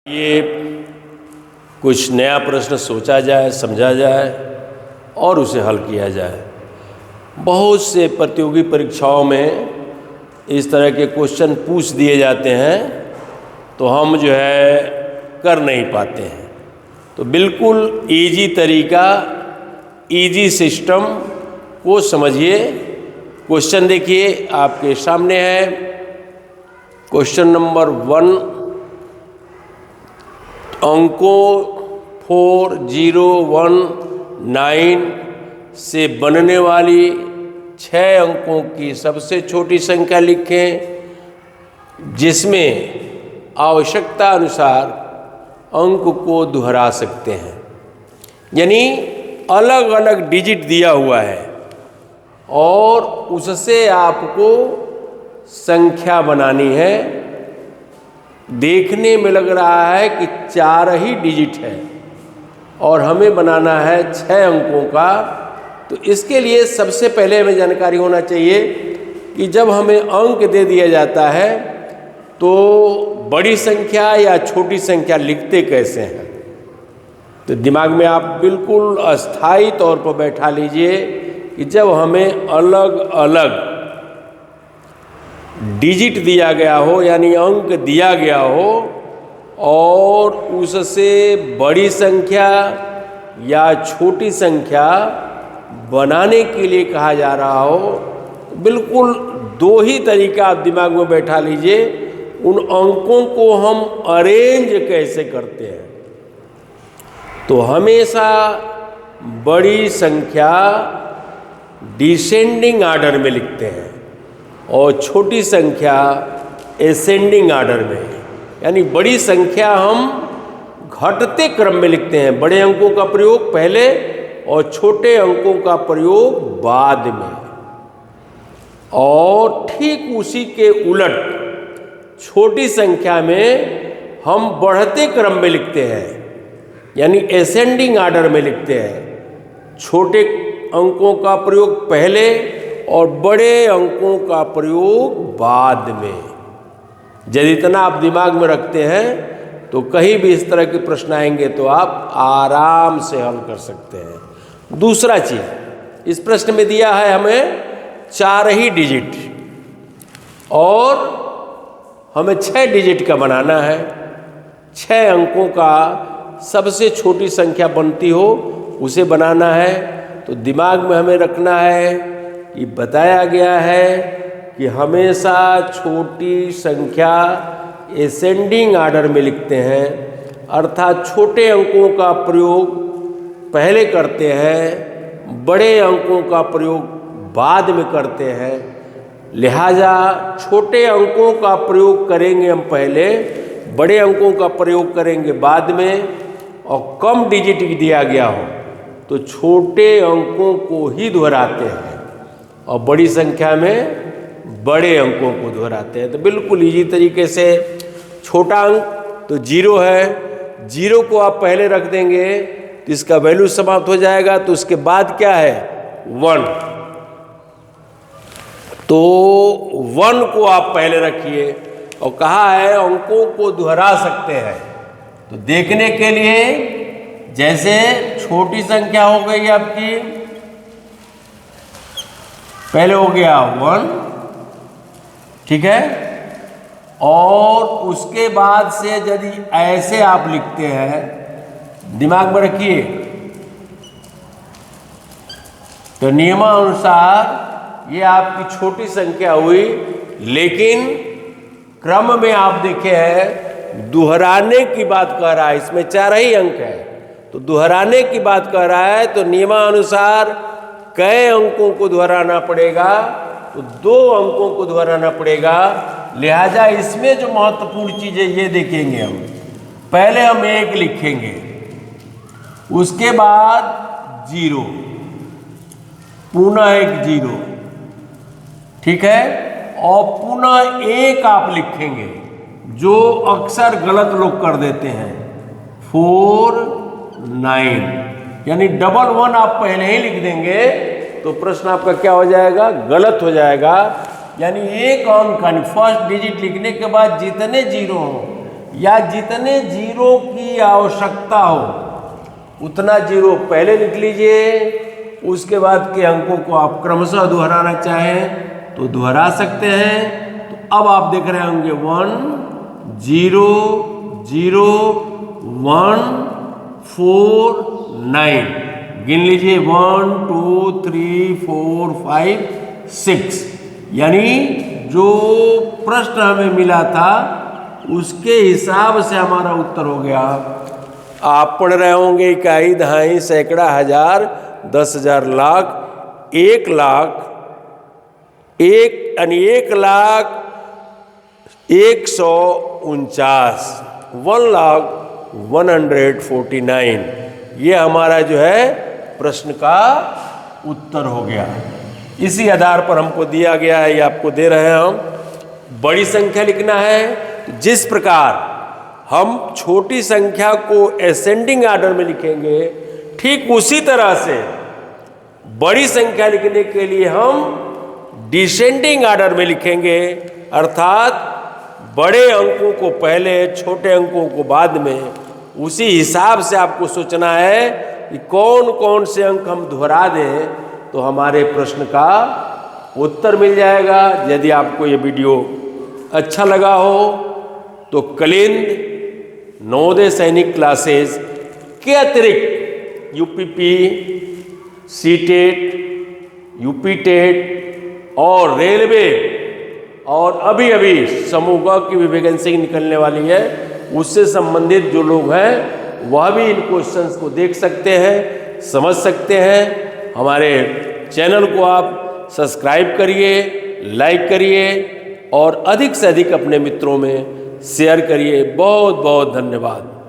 ये कुछ नया प्रश्न सोचा जाए, समझा जाए और उसे हल किया जाए। बहुत से प्रतियोगी परीक्षाओं में इस तरह के क्वेश्चन पूछ दिए जाते हैं तो हम जो है कर नहीं पाते हैं। तो बिल्कुल इजी तरीका, इजी सिस्टम को समझिए। क्वेश्चन देखिए आपके सामने है। क्वेश्चन नंबर 1, अंकों 4, 0, 1, 9 से बनने वाली 6 अंकों की सबसे छोटी संख्या लिखें, जिसमें आवश्यकता अनुसार अंक को दोहरा सकते हैं। यानी अलग अलग डिजिट दिया हुआ है और उससे आपको संख्या बनानी है। देखने में लग रहा है कि 4 ही डिजिट है और हमें बनाना है 6 अंकों का। तो इसके लिए सबसे पहले हमें जानकारी होना चाहिए कि जब हमें अंक दे दिया जाता है तो बड़ी संख्या या छोटी संख्या लिखते कैसे हैं। तो दिमाग में आप बिल्कुल अस्थायी तौर पर बैठा लीजिए कि जब हमें अलग अलग डिजिट दिया गया हो, यानी अंक दिया गया हो, और उससे बड़ी संख्या या छोटी संख्या बनाने के लिए कहा जा रहा हो, तो बिल्कुल 2 ही तरीका आप दिमाग में बैठा लीजिए। उन अंकों को हम अरेंज कैसे करते हैं। तो हमेशा बड़ी संख्या डिसेंडिंग आर्डर में लिखते हैं और छोटी संख्या एसेंडिंग आर्डर में, यानी बड़ी संख्या हम घटते क्रम में लिखते हैं। बड़े अंकों का प्रयोग पहले और छोटे अंकों का प्रयोग बाद में। और ठीक उसी के उलट छोटी संख्या में हम बढ़ते क्रम में लिखते हैं, यानी एसेंडिंग आर्डर में लिखते हैं। छोटे अंकों का प्रयोग पहले और बड़े अंकों का प्रयोग बाद में। यदि इतना आप दिमाग में रखते हैं तो कहीं भी इस तरह के प्रश्न आएंगे तो आप आराम से हल कर सकते हैं। दूसरा चीज, इस प्रश्न में दिया है हमें 4 ही डिजिट और हमें 6 डिजिट का बनाना है। 6 अंकों का सबसे छोटी संख्या बनती हो उसे बनाना है। तो दिमाग में हमें रखना है कि बताया गया है कि हमेशा छोटी संख्या एसेंडिंग आर्डर में लिखते हैं, अर्थात छोटे अंकों का प्रयोग पहले करते हैं, बड़े अंकों का प्रयोग बाद में करते हैं। लिहाजा छोटे अंकों का प्रयोग करेंगे हम पहले, बड़े अंकों का प्रयोग करेंगे बाद में। और कम डिजिट दिया गया हो तो छोटे अंकों को ही दोहराते हैं और बड़ी संख्या में बड़े अंकों को दोहराते हैं। तो बिल्कुल इजी तरीके से, छोटा अंक तो 0 है, 0 को आप पहले रख देंगे तो इसका वैल्यू समाप्त हो जाएगा। तो उसके बाद क्या है? 1। तो 1 को आप पहले रखिए और कहा है अंकों को दोहरा सकते हैं। तो देखने के लिए जैसे छोटी संख्या हो गई आपकी, पहले हो गया 1, ठीक है, और उसके बाद से यदि ऐसे आप लिखते हैं, दिमाग में रखिए, तो नियमानुसार ये आपकी छोटी संख्या हुई, लेकिन क्रम में आप देखे हैं दोहराने की बात कर रहा है। इसमें 4 ही अंक है तो दोहराने की बात कर रहा है। तो नियमानुसार कई अंकों को दोहराना पड़ेगा, तो 2 अंकों को दोहराना पड़ेगा। लिहाजा इसमें जो महत्वपूर्ण चीज है ये देखेंगे हम। पहले हम 1 लिखेंगे, उसके बाद 0, पुनः एक 0, ठीक है, और पुनः 1 आप लिखेंगे, जो अक्सर गलत लोग कर देते हैं, 4, 9, यानी डबल 1 आप पहले ही लिख देंगे तो प्रश्न आपका क्या हो जाएगा? गलत हो जाएगा। यानी एक अंक, फर्स्ट डिजिट लिखने के बाद जितने 0 हो या जितने जीरो की आवश्यकता हो उतना जीरो पहले लिख लीजिए। उसके बाद के अंकों को आप क्रमशः दोहराना चाहें तो दोहरा सकते हैं। तो अब आप देख रहे होंगे 1 0 0 1 4 9। गिन लीजिए 1 2 3 4 5 6। यानी जो प्रश्न हमें मिला था उसके हिसाब से हमारा उत्तर हो गया। आप पढ़ रहे होंगे इकाई, दहाई, सैकड़ा, हजार, 10,000, लाख, 1 लाख, 1,149,149। 1,149 ये हमारा जो है प्रश्न का उत्तर हो गया। इसी आधार पर हमको दिया गया है, ये आपको दे रहे हैं हम। बड़ी संख्या लिखना है। जिस प्रकार हम छोटी संख्या को असेंडिंग आर्डर में लिखेंगे, ठीक उसी तरह से बड़ी संख्या लिखने के लिए हम डिसेंडिंग आर्डर में लिखेंगे। अर्थात बड़े अंकों को पहले, छोटे अंकों को बाद में। उसी हिसाब से आपको सोचना है कि कौन कौन से अंक हम दोहरा दें तो हमारे प्रश्न का उत्तर मिल जाएगा। यदि आपको ये वीडियो अच्छा लगा हो तो कलिंद नवोदय सैनिक क्लासेस के अतिरिक्त यूपीपी, सीटेट, यूपी टेट और रेलवे और अभी अभी समूह ग की भी वैकेंसी निकलने वाली है, उससे संबंधित जो लोग हैं वह भी इन क्वेश्चंस को देख सकते हैं, समझ सकते हैं। हमारे चैनल को आप सब्सक्राइब करिए, लाइक करिए और अधिक से अधिक अपने मित्रों में शेयर करिए। बहुत बहुत धन्यवाद।